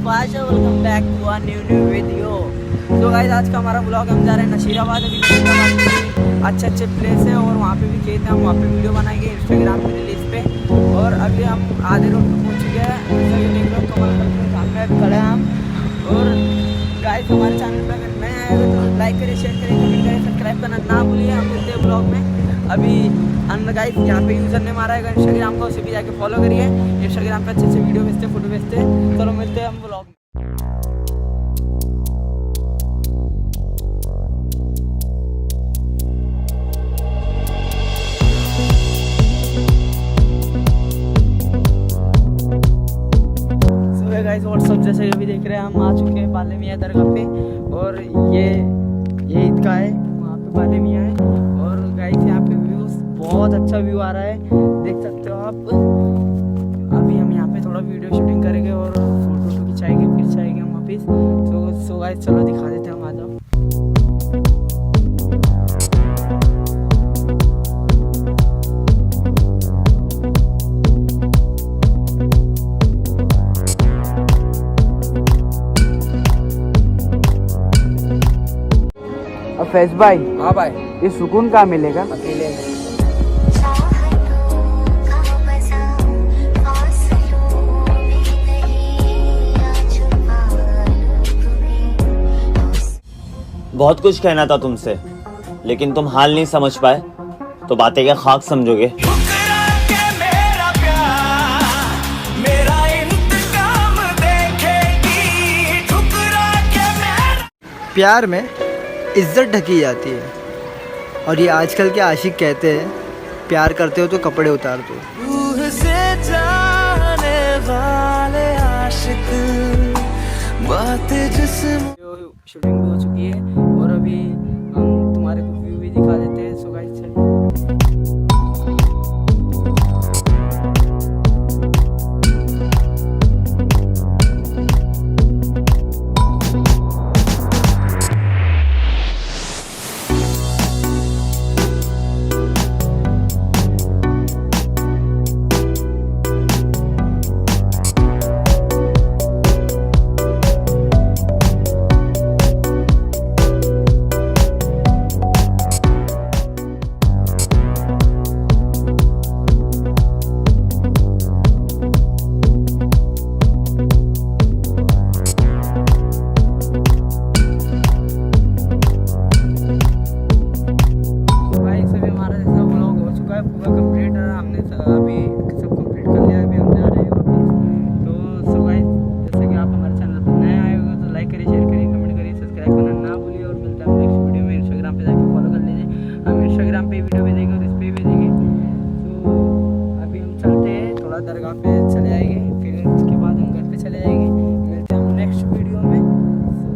Pasha, welcome back to a new video. तो guys आज का हमारा ब्लॉग, हम जा रहे हैं नशीराबाद। अभी नशीराबाद अच्छे अच्छे प्लेस है और वहाँ पे भी खेत है, हम वहाँ पे वीडियो बनाएंगे इंस्टाग्राम पे रिलीज पे। और अभी हम आधे रोड पे पहुँच चुके हैं। जैसा कि देख लो कमल के सामने खड़े हैं हम। और गाइस हमारे चैनल पर अगर नए आए हो तो लाइक करें, शेयर करें, कमेंट करें, सब्सक्राइब करना ना भूलिए। हम मिलते हैं ब्लॉग में। अभी गाइस यहाँ पे यूज़र ने मारा है इंस्टाग्राम का, उसे भी जाके फॉलो करिए। इंस्टाग्राम पे अच्छे अच्छे वीडियो भेजते, फोटो भेजते। चलो मिलते हैं हम ब्लॉग में। गाइस व्हाट्सअप, जैसे अभी देख रहे हैं हम आ चुके हैं बाले मियाँ दरगाह पे। और ये ईदगाह है, वहाँ पे बाले मियाँ है। और गाइस यहाँ पे व्यूज बहुत अच्छा व्यू आ रहा है, देख सकते हो आप। अभी हम यहाँ पे थोड़ा वीडियो शूटिंग करेंगे और फोटो खिंचाएंगे, फिर जाएंगे हम वापिस। तो गाइस चलो दिखा देते हैं हम, आ जाओ। फैज भाई, हाँ भाई, ये सुकून कहाँ मिलेगा? अकेले में। बहुत कुछ कहना था तुमसे, लेकिन तुम हाल नहीं समझ पाए तो बातें क्या खाक समझोगे। प्यार में इज्जत ढकी जाती है, और ये आजकल के आशिक कहते हैं प्यार करते हो तो कपड़े उतार दो। रूह से जाने वाले आशिक, बात जिस्म। शूटिंग भी हो चुकी है और अभी हम तुम्हारे को व्यू भी दिखा देते हैं। सो गाइस कंप्लीट है, हमने अभी सब कंप्लीट कर लिया है। अभी हम जा रहे हैं वापस। तो सो गाइस, जैसे कि आप हमारे चैनल पर नए आए हो तो लाइक करिए, शेयर करिए, कमेंट करिए, सब्सक्राइब करना ना भूलिए। और मिलते हैं नेक्स्ट वीडियो में। इंस्टाग्राम पे जाकर फॉलो कर लीजिए, हम इंस्टाग्राम पे वीडियो भेजेंगे और इस पर भेजेंगे। तो अभी हम चलते हैं, थोड़ा दरगाह पे चले जाएंगे, फिर उसके बाद हम घर पे चले जाएंगे।